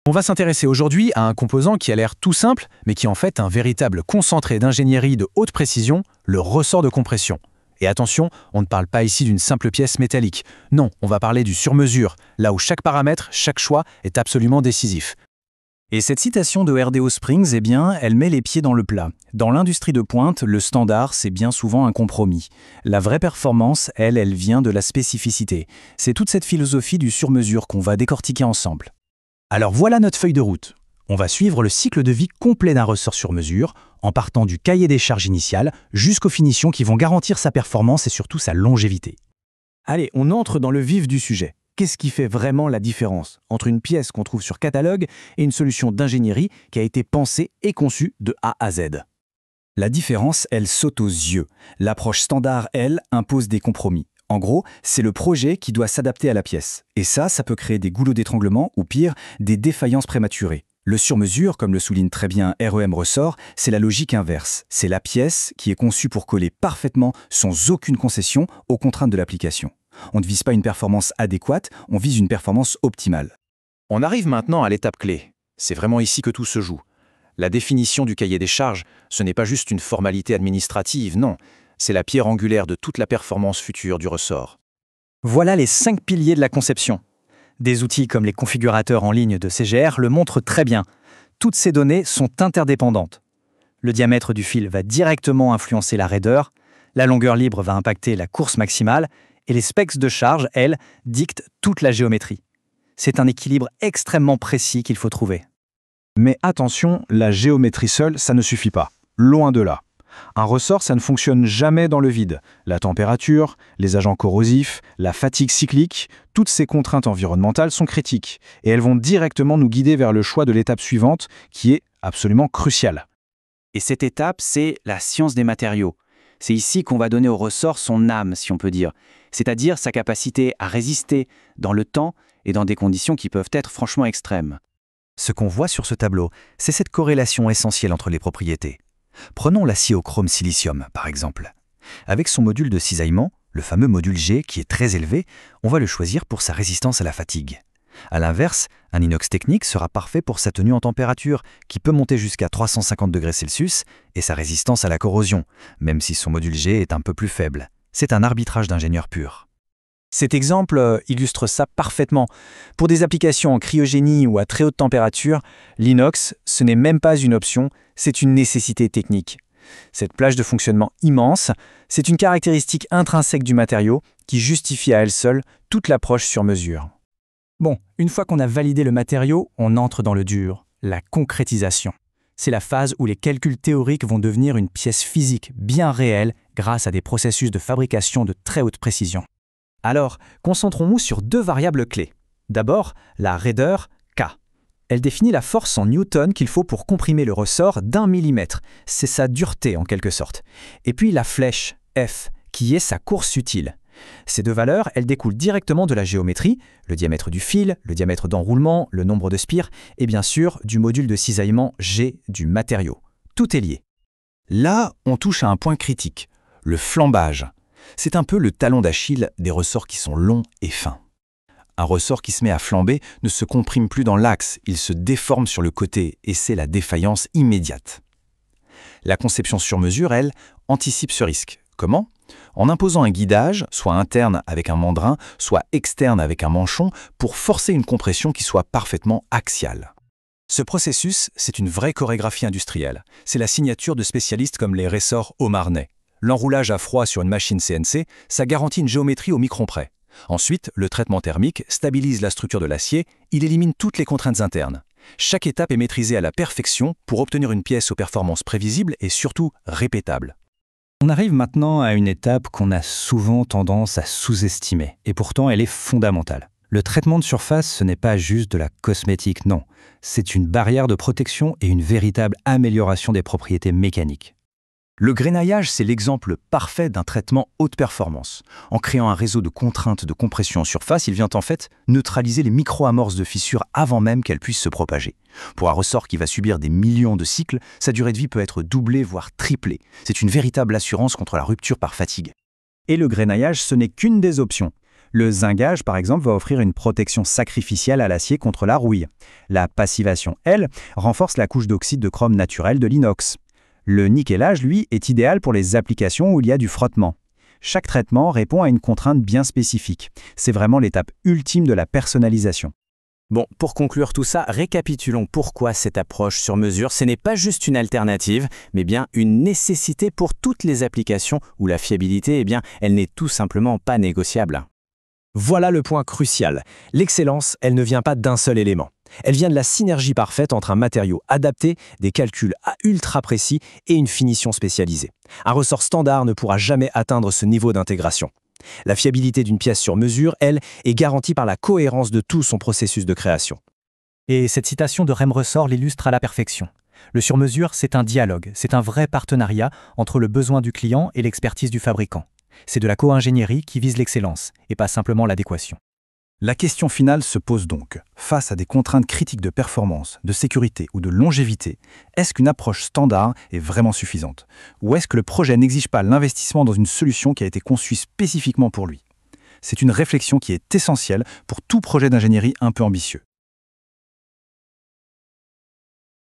On va s'intéresser aujourd'hui à un composant qui a l'air tout simple, mais qui est en fait un véritable concentré d'ingénierie de haute précision, le ressort de compression. Et attention, on ne parle pas ici d'une simple pièce métallique. Non, on va parler du sur-mesure, là où chaque paramètre, chaque choix est absolument décisif. Et cette citation de RDO Springs, eh bien, elle met les pieds dans le plat. Dans l'industrie de pointe, le standard, c'est bien souvent un compromis. La vraie performance, elle vient de la spécificité. C'est toute cette philosophie du sur-mesure qu'on va décortiquer ensemble. Alors voilà notre feuille de route. On va suivre le cycle de vie complet d'un ressort sur mesure, en partant du cahier des charges initial jusqu'aux finitions qui vont garantir sa performance et surtout sa longévité. Allez, on entre dans le vif du sujet. Qu'est-ce qui fait vraiment la différence entre une pièce qu'on trouve sur catalogue et une solution d'ingénierie qui a été pensée et conçue de A à Z? La différence, elle saute aux yeux. L'approche standard, elle, impose des compromis. En gros, c'est le projet qui doit s'adapter à la pièce. Et ça peut créer des goulots d'étranglement ou pire, des défaillances prématurées. Le sur-mesure, comme le souligne très bien REM Ressort, c'est la logique inverse. C'est la pièce qui est conçue pour coller parfaitement, sans aucune concession, aux contraintes de l'application. On ne vise pas une performance adéquate, on vise une performance optimale. On arrive maintenant à l'étape clé. C'est vraiment ici que tout se joue. La définition du cahier des charges, ce n'est pas juste une formalité administrative, non. C'est la pierre angulaire de toute la performance future du ressort. Voilà les 5 piliers de la conception. Des outils comme les configurateurs en ligne de CGR le montrent très bien. Toutes ces données sont interdépendantes. Le diamètre du fil va directement influencer la raideur, la longueur libre va impacter la course maximale, et les specs de charge, elles, dictent toute la géométrie. C'est un équilibre extrêmement précis qu'il faut trouver. Mais attention, la géométrie seule, ça ne suffit pas. Loin de là. Un ressort, ça ne fonctionne jamais dans le vide. La température, les agents corrosifs, la fatigue cyclique, toutes ces contraintes environnementales sont critiques. Et elles vont directement nous guider vers le choix de l'étape suivante, qui est absolument cruciale. Et cette étape, c'est la science des matériaux. C'est ici qu'on va donner au ressort son âme, si on peut dire. C'est-à-dire sa capacité à résister dans le temps et dans des conditions qui peuvent être franchement extrêmes. Ce qu'on voit sur ce tableau, c'est cette corrélation essentielle entre les propriétés. Prenons l'acier au chrome silicium, par exemple. Avec son module de cisaillement, le fameux module G qui est très élevé, on va le choisir pour sa résistance à la fatigue. A l'inverse, un inox technique sera parfait pour sa tenue en température, qui peut monter jusqu'à 350 degrés Celsius, et sa résistance à la corrosion, même si son module G est un peu plus faible. C'est un arbitrage d'ingénieur pur. Cet exemple illustre ça parfaitement. Pour des applications en cryogénie ou à très haute température, l'inox, ce n'est même pas une option, c'est une nécessité technique. Cette plage de fonctionnement immense, c'est une caractéristique intrinsèque du matériau qui justifie à elle seule toute l'approche sur mesure. Bon, une fois qu'on a validé le matériau, on entre dans le dur, la concrétisation. C'est la phase où les calculs théoriques vont devenir une pièce physique bien réelle grâce à des processus de fabrication de très haute précision. Alors, concentrons-nous sur 2 variables clés. D'abord, la raideur K. Elle définit la force en newton qu'il faut pour comprimer le ressort d'1 millimètre. C'est sa dureté en quelque sorte. Et puis la flèche F, qui est sa course utile. Ces 2 valeurs, elles découlent directement de la géométrie, le diamètre du fil, le diamètre d'enroulement, le nombre de spires, et bien sûr du module de cisaillement G du matériau. Tout est lié. Là, on touche à un point critique, le flambage. C'est un peu le talon d'Achille des ressorts qui sont longs et fins. Un ressort qui se met à flamber ne se comprime plus dans l'axe, il se déforme sur le côté et c'est la défaillance immédiate. La conception sur mesure, elle, anticipe ce risque. Comment ? En imposant un guidage, soit interne avec un mandrin, soit externe avec un manchon, pour forcer une compression qui soit parfaitement axiale. Ce processus, c'est une vraie chorégraphie industrielle. C'est la signature de spécialistes comme les ressorts Aumarnais. L'enroulage à froid sur une machine CNC, ça garantit une géométrie au micron près. Ensuite, le traitement thermique stabilise la structure de l'acier, il élimine toutes les contraintes internes. Chaque étape est maîtrisée à la perfection pour obtenir une pièce aux performances prévisibles et surtout répétables. On arrive maintenant à une étape qu'on a souvent tendance à sous-estimer, et pourtant elle est fondamentale. Le traitement de surface, ce n'est pas juste de la cosmétique, non. C'est une barrière de protection et une véritable amélioration des propriétés mécaniques. Le grenaillage, c'est l'exemple parfait d'un traitement haute performance. En créant un réseau de contraintes de compression en surface, il vient en fait neutraliser les micro-amorces de fissures avant même qu'elles puissent se propager. Pour un ressort qui va subir des millions de cycles, sa durée de vie peut être doublée, voire triplée. C'est une véritable assurance contre la rupture par fatigue. Et le grenaillage, ce n'est qu'une des options. Le zingage, par exemple, va offrir une protection sacrificielle à l'acier contre la rouille. La passivation, elle, renforce la couche d'oxyde de chrome naturel de l'inox. Le nickelage, lui, est idéal pour les applications où il y a du frottement. Chaque traitement répond à une contrainte bien spécifique. C'est vraiment l'étape ultime de la personnalisation. Bon, pour conclure tout ça, récapitulons pourquoi cette approche sur mesure, ce n'est pas juste une alternative, mais bien une nécessité pour toutes les applications où la fiabilité, elle n'est tout simplement pas négociable. Voilà le point crucial. L'excellence, elle ne vient pas d'un seul élément. Elle vient de la synergie parfaite entre un matériau adapté, des calculs ultra précis et une finition spécialisée. Un ressort standard ne pourra jamais atteindre ce niveau d'intégration. La fiabilité d'une pièce sur mesure, elle, est garantie par la cohérence de tout son processus de création. Et cette citation de Rem Ressort l'illustre à la perfection. Le sur-mesure, c'est un dialogue, c'est un vrai partenariat entre le besoin du client et l'expertise du fabricant. C'est de la co-ingénierie qui vise l'excellence, et pas simplement l'adéquation. La question finale se pose donc. Face à des contraintes critiques de performance, de sécurité ou de longévité, est-ce qu'une approche standard est vraiment suffisante? Ou est-ce que le projet n'exige pas l'investissement dans une solution qui a été conçue spécifiquement pour lui? C'est une réflexion qui est essentielle pour tout projet d'ingénierie un peu ambitieux.